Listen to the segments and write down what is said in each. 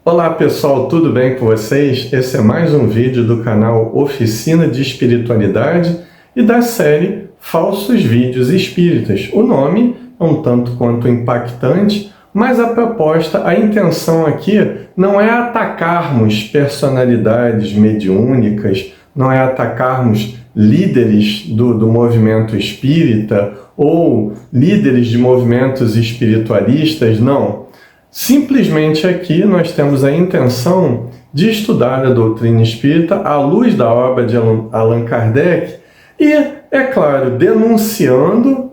Olá pessoal, tudo bem com vocês? Esse é mais um vídeo do canal Oficina de Espiritualidade e da série Falsos Vídeos Espíritas. O nome é um tanto quanto impactante, mas a proposta, a intenção aqui não é atacarmos personalidades mediúnicas, não é atacarmos líderes do movimento espírita ou líderes de movimentos espiritualistas, não. Simplesmente aqui nós temos a intenção de estudar a doutrina espírita à luz da obra de Allan Kardec e, é claro, denunciando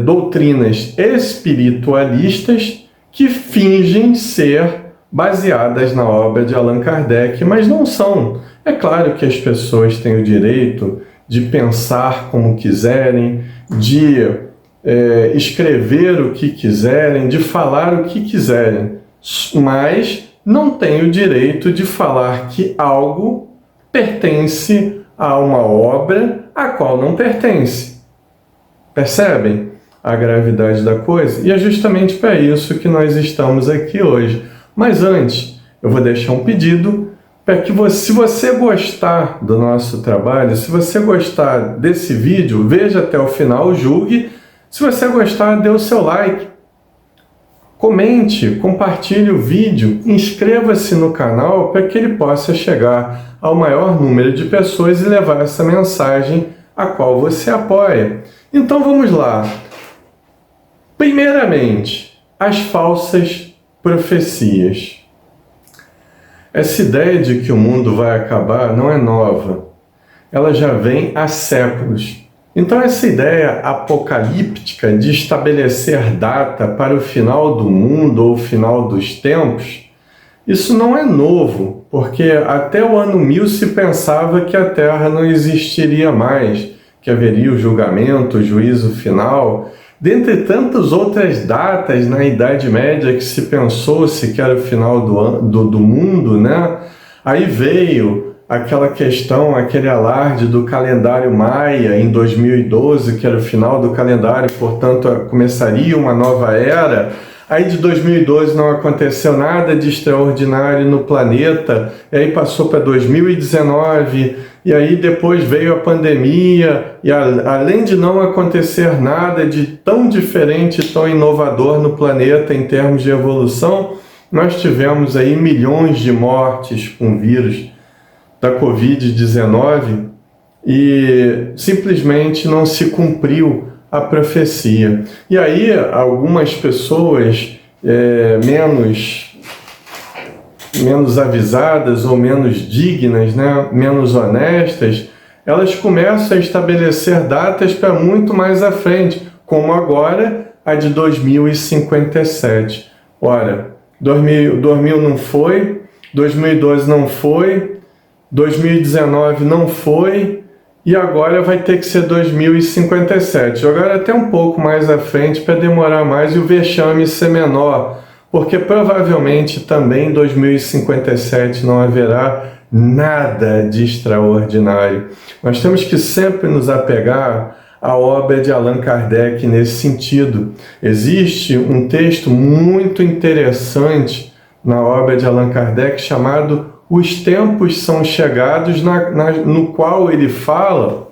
doutrinas espiritualistas que fingem ser baseadas na obra de Allan Kardec, mas não são. É claro que as pessoas têm o direito de pensar como quiserem, de escrever o que quiserem, de falar o que quiserem, mas não tem o direito de falar que algo pertence a uma obra a qual não pertence. Percebem a gravidade da coisa? E é justamente para isso que nós estamos aqui hoje. Mas antes, eu vou deixar um pedido para que se você gostar do nosso trabalho, se você gostar desse vídeo, veja até o final, julgue. Se você gostar, dê o seu like, comente, compartilhe o vídeo, inscreva-se no canal para que ele possa chegar ao maior número de pessoas e levar essa mensagem a qual você apoia. Então vamos lá. Primeiramente, as falsas profecias. Essa ideia de que o mundo vai acabar não é nova. Ela já vem há séculos. Então essa ideia apocalíptica de estabelecer data para o final do mundo ou o final dos tempos, isso não é novo, porque até o ano 1000 se pensava que a Terra não existiria mais, que haveria o julgamento, o juízo final. Dentre tantas outras datas na Idade Média que se pensou-se que era o final do mundo, né? Aí veio aquela questão, aquele alarde do calendário maia em 2012, que era o final do calendário, portanto começaria uma nova era. Aí de 2012 não aconteceu nada de extraordinário no planeta, e aí passou para 2019, e aí depois veio a pandemia, e além de não acontecer nada de tão diferente, tão inovador no planeta em termos de evolução, nós tivemos aí milhões de mortes com vírus da Covid-19 e simplesmente não se cumpriu a profecia. E aí algumas pessoas menos avisadas ou menos dignas, né, menos honestas, elas começam a estabelecer datas para muito mais à frente, como agora a de 2057. Ora, 2000 não foi, 2012 não foi, 2019 não foi, e agora vai ter que ser 2057. Jogaram até um pouco mais à frente para demorar mais e o vexame ser menor, porque provavelmente também em 2057 não haverá nada de extraordinário. Nós temos que sempre nos apegar à obra de Allan Kardec nesse sentido. Existe um texto muito interessante na obra de Allan Kardec chamado Os Tempos São Chegados, no qual ele fala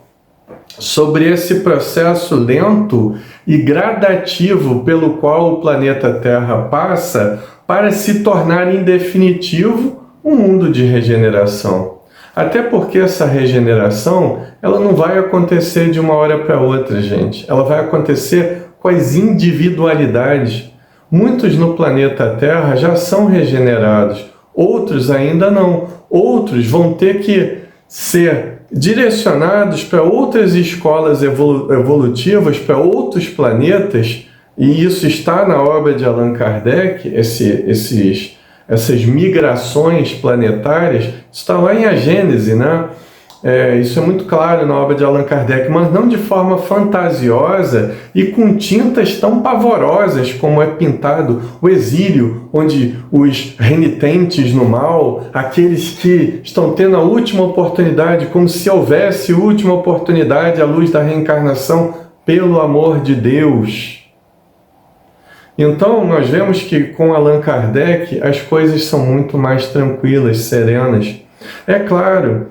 sobre esse processo lento e gradativo pelo qual o planeta Terra passa para se tornar em definitivo um mundo de regeneração. Até porque essa regeneração, ela não vai acontecer de uma hora para outra, gente. Ela vai acontecer com as individualidades. Muitos no planeta Terra já são regenerados, outros ainda não. Outros vão ter que ser direcionados para outras escolas evolutivas, para outros planetas, e isso está na obra de Allan Kardec, essas migrações planetárias, está lá em A Gênese, né? Isso é muito claro na obra de Allan Kardec, mas não de forma fantasiosa e com tintas tão pavorosas como é pintado o exílio, onde os renitentes no mal, aqueles que estão tendo a última oportunidade, como se houvesse última oportunidade à luz da reencarnação, pelo amor de Deus. Então, nós vemos que com Allan Kardec as coisas são muito mais tranquilas, serenas. É claro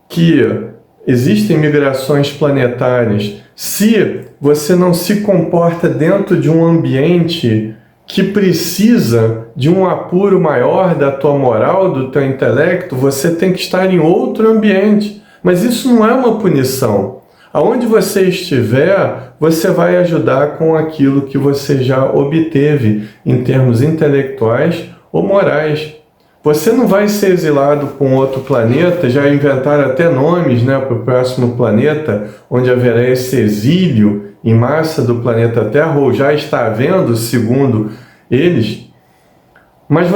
que existem migrações planetárias. Se você não se comporta dentro de um ambiente que precisa de um apuro maior da tua moral, do teu intelecto, você tem que estar em outro ambiente. Mas isso não é uma punição. Aonde você estiver, você vai ajudar com aquilo que você já obteve em termos intelectuais ou morais. Você não vai ser exilado para um outro planeta, já inventaram até nomes, né, para o próximo planeta, onde haverá esse exílio em massa do planeta Terra, ou já está havendo, segundo eles. Mas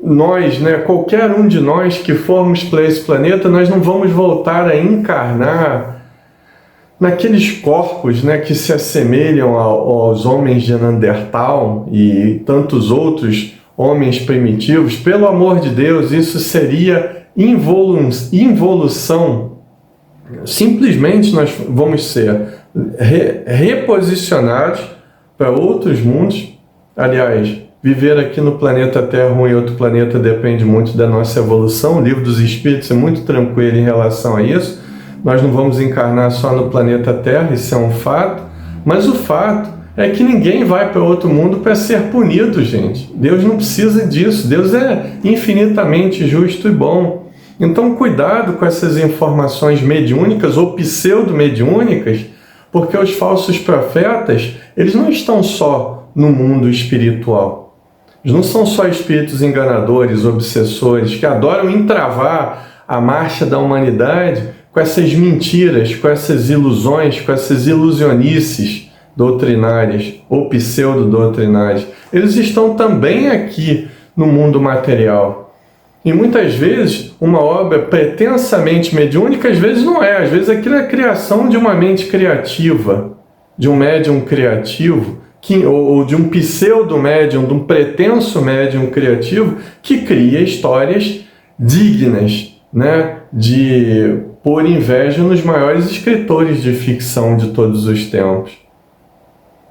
nós, né, qualquer um de nós que formos para esse planeta, nós não vamos voltar a encarnar naqueles corpos, né, que se assemelham aos homens de Neandertal e tantos outros homens primitivos. Pelo amor de Deus, isso seria involução. Simplesmente nós vamos ser reposicionados para outros mundos. Aliás, viver aqui no planeta Terra ou em outro planeta depende muito da nossa evolução. O Livro dos Espíritos é muito tranquilo em relação a isso. Nós não vamos encarnar só no planeta Terra, isso é um fato. Mas o fato é que ninguém vai para outro mundo para ser punido, gente. Deus não precisa disso. Deus é infinitamente justo e bom. Então, cuidado com essas informações mediúnicas ou pseudo-mediúnicas, porque os falsos profetas, eles não estão só no mundo espiritual. Eles não são só espíritos enganadores, obsessores, que adoram entravar a marcha da humanidade com essas mentiras, com essas ilusões, com essas ilusionices doutrinárias ou pseudo-doutrinárias. Eles estão também aqui no mundo material. E muitas vezes uma obra pretensamente mediúnica, às vezes não é. Às vezes aquilo é a criação de uma mente criativa, de um médium criativo, ou de um pseudo-médium, de um pretenso médium criativo, que cria histórias dignas, né, de pôr inveja nos maiores escritores de ficção de todos os tempos.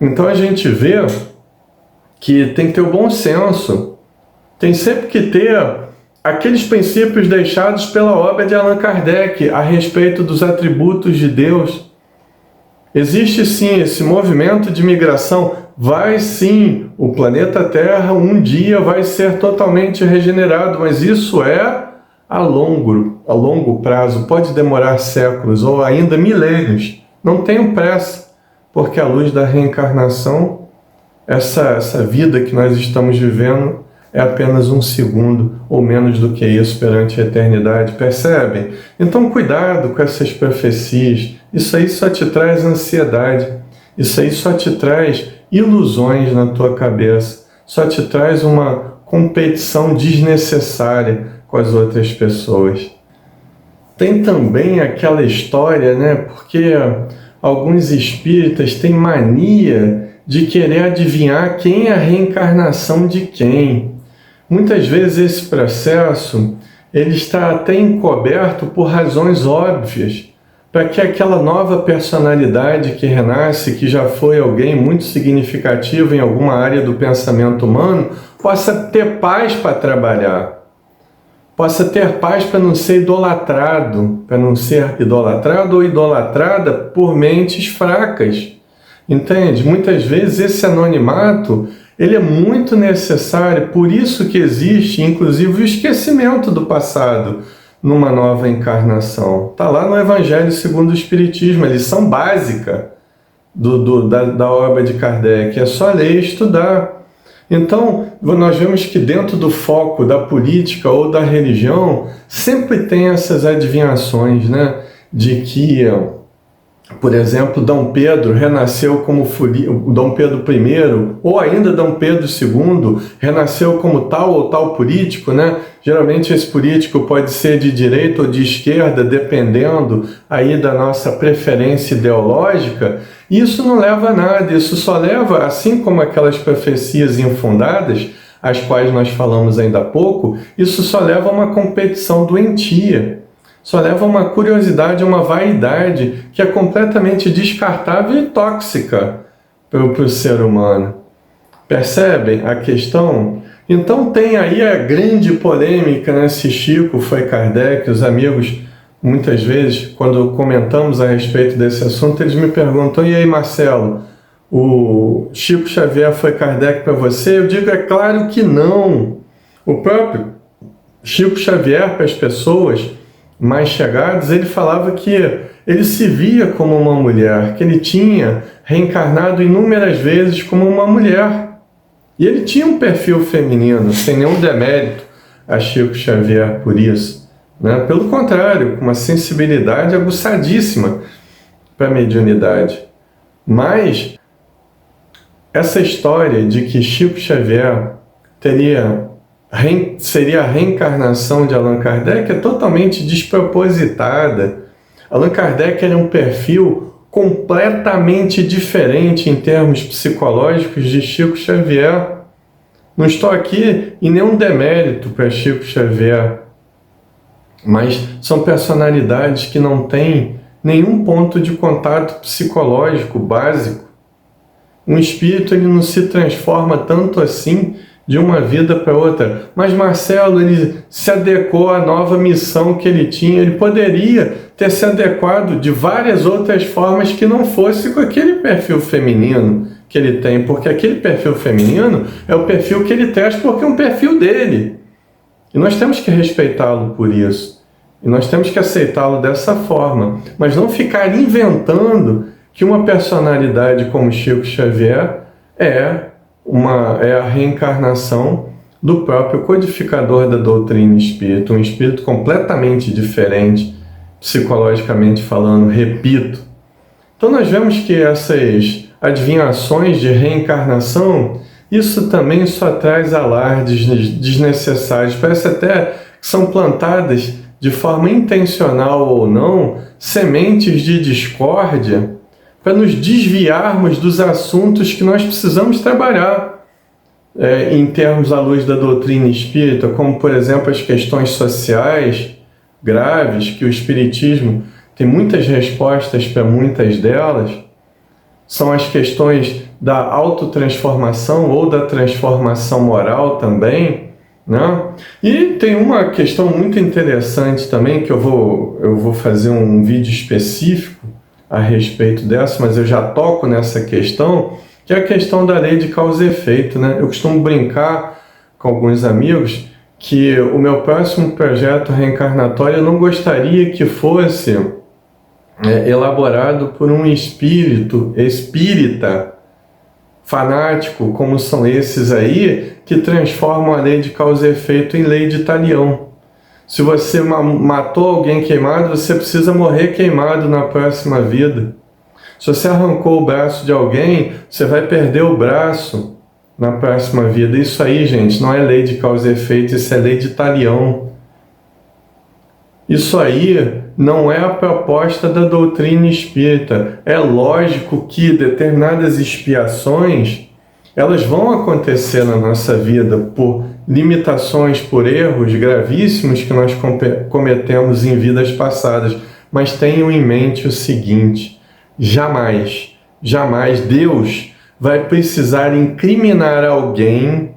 Então a gente vê que tem que ter o bom senso, tem sempre que ter aqueles princípios deixados pela obra de Allan Kardec a respeito dos atributos de Deus. Existe sim esse movimento de migração, vai sim, o planeta Terra um dia vai ser totalmente regenerado, mas isso é a longo prazo, pode demorar séculos ou ainda milênios. Não tenham pressa, porque à luz da reencarnação, essa vida que nós estamos vivendo é apenas um segundo, ou menos do que isso perante a eternidade, percebem? Então cuidado com essas profecias, isso aí só te traz ansiedade, isso aí só te traz ilusões na tua cabeça, só te traz uma competição desnecessária com as outras pessoas. Tem também aquela história, né, porque alguns espíritas têm mania de querer adivinhar quem é a reencarnação de quem. Muitas vezes esse processo ele está até encoberto por razões óbvias, para que aquela nova personalidade que renasce, que já foi alguém muito significativo em alguma área do pensamento humano, possa ter paz para trabalhar, possa ter paz para não ser idolatrado, ou idolatrada por mentes fracas. Entende? Muitas vezes esse anonimato ele é muito necessário, por isso que existe, inclusive, o esquecimento do passado numa nova encarnação. Está lá no Evangelho segundo o Espiritismo, a lição básica da obra de Kardec. É só ler e estudar. Então, nós vemos que dentro do foco da política ou da religião, sempre tem essas adivinhações, né? De que, por exemplo, Dom Pedro renasceu como Dom Pedro I, ou ainda Dom Pedro II renasceu como tal ou tal político, né? Geralmente esse político pode ser de direita ou de esquerda, dependendo aí da nossa preferência ideológica. Isso não leva a nada, isso só leva, assim como aquelas profecias infundadas, às quais nós falamos ainda há pouco, isso só leva a uma competição doentia. Só leva a uma curiosidade, uma vaidade que é completamente descartável e tóxica para o ser humano. Percebem a questão? Então tem aí a grande polêmica, né? Se Chico foi Kardec. Os amigos, muitas vezes, quando comentamos a respeito desse assunto, eles me perguntam: e aí, Marcelo, o Chico Xavier foi Kardec para você? Eu digo: é claro que não. O próprio Chico Xavier, para as pessoas mais chegadas, ele falava que ele se via como uma mulher, que ele tinha reencarnado inúmeras vezes como uma mulher. E ele tinha um perfil feminino, sem nenhum demérito a Chico Xavier por isso, né? Pelo contrário, com uma sensibilidade aguçadíssima para a mediunidade. Mas essa história de que Chico Xavier seria a reencarnação de Allan Kardec é totalmente despropositada. Allan Kardec era um perfil completamente diferente em termos psicológicos de Chico Xavier. Não estou aqui em nenhum demérito para Chico Xavier, mas são personalidades que não têm nenhum ponto de contato psicológico básico. Um espírito ele não se transforma tanto assim de uma vida para outra. Mas Marcelo, ele se adequou à nova missão que ele tinha. Ele poderia ter se adequado de várias outras formas que não fosse com aquele perfil feminino que ele tem, porque aquele perfil feminino é o perfil que ele traz porque é um perfil dele. E nós temos que respeitá-lo por isso. E nós temos que aceitá-lo dessa forma. Mas não ficar inventando que uma personalidade como Chico Xavier é a reencarnação do próprio codificador da doutrina espírita, um espírito completamente diferente, psicologicamente falando, repito. Então nós vemos que essas adivinhações de reencarnação, isso também só traz alardes desnecessários. Parece até que são plantadas de forma intencional ou não, sementes de discórdia, para nos desviarmos dos assuntos que nós precisamos trabalhar em termos à luz da doutrina espírita, como, por exemplo, as questões sociais graves, que o Espiritismo tem muitas respostas para muitas delas, são as questões da autotransformação ou da transformação moral também, né? E tem uma questão muito interessante também, que eu vou fazer um vídeo específico a respeito dessa, mas eu já toco nessa questão, que é a questão da lei de causa e efeito, né? Eu costumo brincar com alguns amigos que o meu próximo projeto reencarnatório eu não gostaria que fosse elaborado por um espírita fanático, como são esses aí, que transformam a lei de causa e efeito em lei de talião. Se você matou alguém queimado, você precisa morrer queimado na próxima vida. Se você arrancou o braço de alguém, você vai perder o braço na próxima vida. Isso aí, gente, não é lei de causa e efeito, isso é lei de talião. Isso aí não é a proposta da doutrina espírita. É lógico que determinadas expiações, elas vão acontecer na nossa vida por limitações, por erros gravíssimos que nós cometemos em vidas passadas. Mas tenham em mente o seguinte: jamais Deus vai precisar incriminar alguém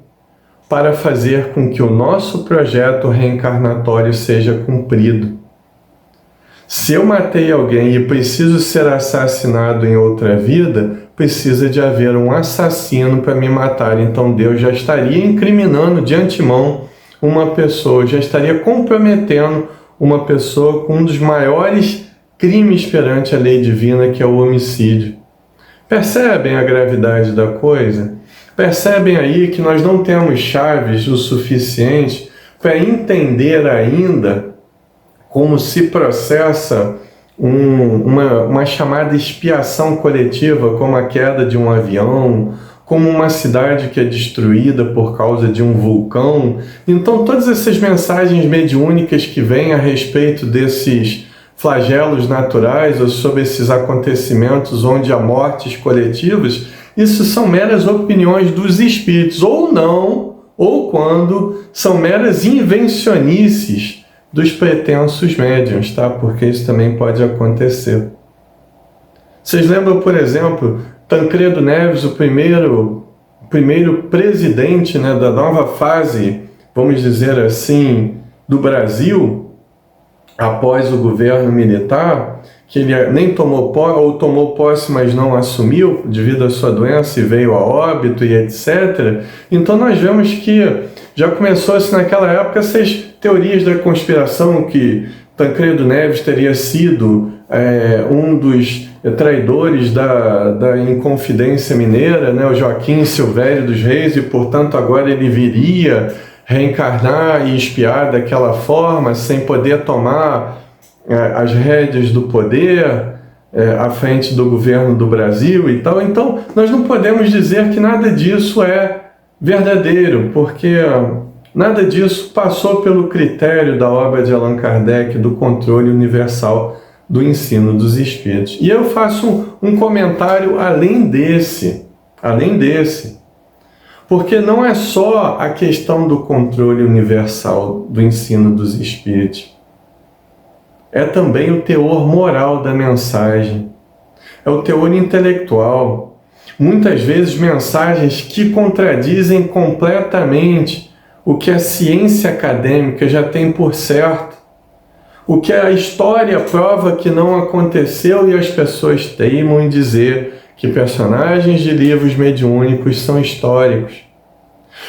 para fazer com que o nosso projeto reencarnatório seja cumprido. Se eu matei alguém e preciso ser assassinado em outra vida, precisa de haver um assassino para me matar. Então Deus já estaria incriminando de antemão uma pessoa, já estaria comprometendo uma pessoa com um dos maiores crimes perante a lei divina, que é o homicídio. Percebem a gravidade da coisa? Percebem aí que nós não temos chaves o suficiente para entender ainda como se processa uma chamada expiação coletiva, como a queda de um avião, como uma cidade que é destruída por causa de um vulcão. Então todas essas mensagens mediúnicas que vêm a respeito desses flagelos naturais ou sobre esses acontecimentos onde há mortes coletivas, isso são meras opiniões dos espíritos, ou não, ou quando são meras invencionices dos pretensos médiuns, tá? Porque isso também pode acontecer. Vocês lembram, por exemplo, Tancredo Neves, o primeiro primeiro presidente, né, da nova fase, vamos dizer assim, do Brasil, após o governo militar, que ele nem tomou posse, ou tomou posse, mas não assumiu, devido à sua doença, e veio a óbito e etc. Então nós vemos que já começou-se naquela época essas teorias da conspiração, que Tancredo Neves teria sido um dos traidores da Inconfidência Mineira, né, o Joaquim Silvério dos Reis, e portanto agora ele viria reencarnar e espiar daquela forma, sem poder tomar as rédeas do poder à frente do governo do Brasil e tal. Então nós não podemos dizer que nada disso é verdadeiro, porque nada disso passou pelo critério da obra de Allan Kardec do controle universal do ensino dos espíritos. E eu faço um comentário além desse, porque não é só a questão do controle universal do ensino dos espíritos, é também o teor moral da mensagem, é o teor intelectual. Muitas vezes mensagens que contradizem completamente o que a ciência acadêmica já tem por certo, o que a história prova que não aconteceu, e as pessoas teimam em dizer que personagens de livros mediúnicos são históricos.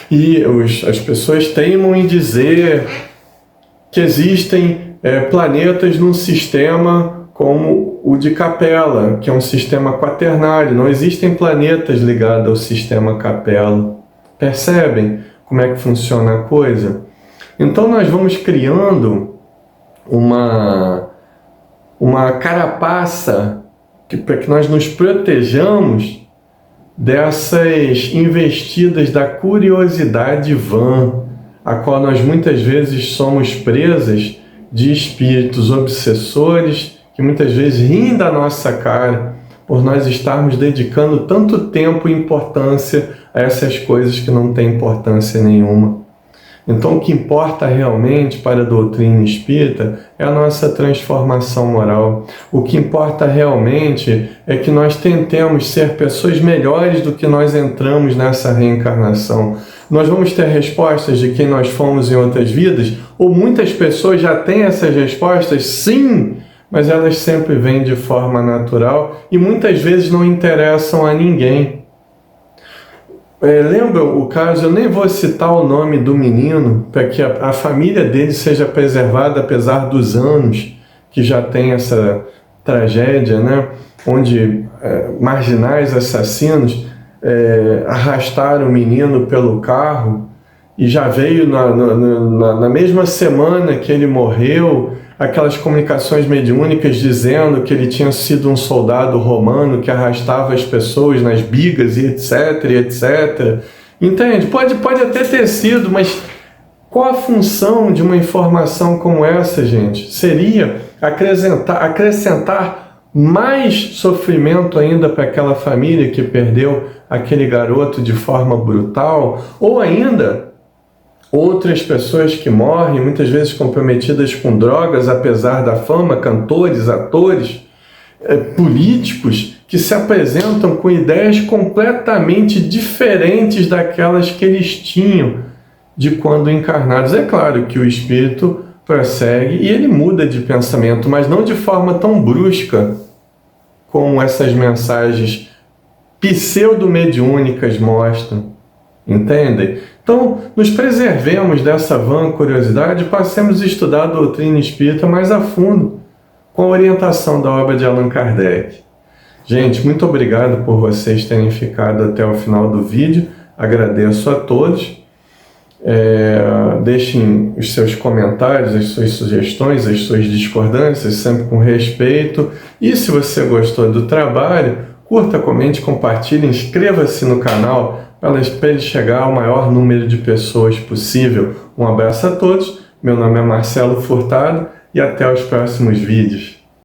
E as pessoas teimam em dizer que existem planetas num sistema como o de Capela, que é um sistema quaternário. Não existem planetas ligados ao sistema Capela. Percebem como é que funciona a coisa? Então nós vamos criando uma carapaça para que nós nos protejamos dessas investidas da curiosidade vã, a qual nós muitas vezes somos presas de espíritos obsessores que muitas vezes riem da nossa cara por nós estarmos dedicando tanto tempo e importância a essas coisas que não têm importância nenhuma. Então o que importa realmente para a doutrina espírita é a nossa transformação moral. O que importa realmente é que nós tentemos ser pessoas melhores do que nós entramos nessa reencarnação. Nós vamos ter respostas de quem nós fomos em outras vidas? Ou muitas pessoas já têm essas respostas? Sim, mas elas sempre vêm de forma natural e muitas vezes não interessam a ninguém. Lembram o caso, eu nem vou citar o nome do menino, para que a família dele seja preservada apesar dos anos que já tem essa tragédia, né? Onde marginais assassinos arrastaram o menino pelo carro, e já veio na mesma semana que ele morreu aquelas comunicações mediúnicas dizendo que ele tinha sido um soldado romano que arrastava as pessoas nas bigas e etc, e etc. Entende? Pode até ter sido, mas qual a função de uma informação como essa, gente? Seria acrescentar mais sofrimento ainda para aquela família que perdeu aquele garoto de forma brutal? Ou ainda outras pessoas que morrem, muitas vezes comprometidas com drogas, apesar da fama, cantores, atores, políticos, que se apresentam com ideias completamente diferentes daquelas que eles tinham de quando encarnados. É claro que o espírito prossegue e ele muda de pensamento, mas não de forma tão brusca como essas mensagens pseudo-mediúnicas mostram. Entendem? Então, nos preservemos dessa vã curiosidade e passemos a estudar a doutrina espírita mais a fundo, com a orientação da obra de Allan Kardec. Gente, muito obrigado por vocês terem ficado até o final do vídeo. Agradeço a todos. Deixem os seus comentários, as suas sugestões, as suas discordâncias, sempre com respeito. E se você gostou do trabalho, curta, comente, compartilhe, inscreva-se no canal para ele chegar ao maior número de pessoas possível. Um abraço a todos, meu nome é Marcelo Furtado e até os próximos vídeos.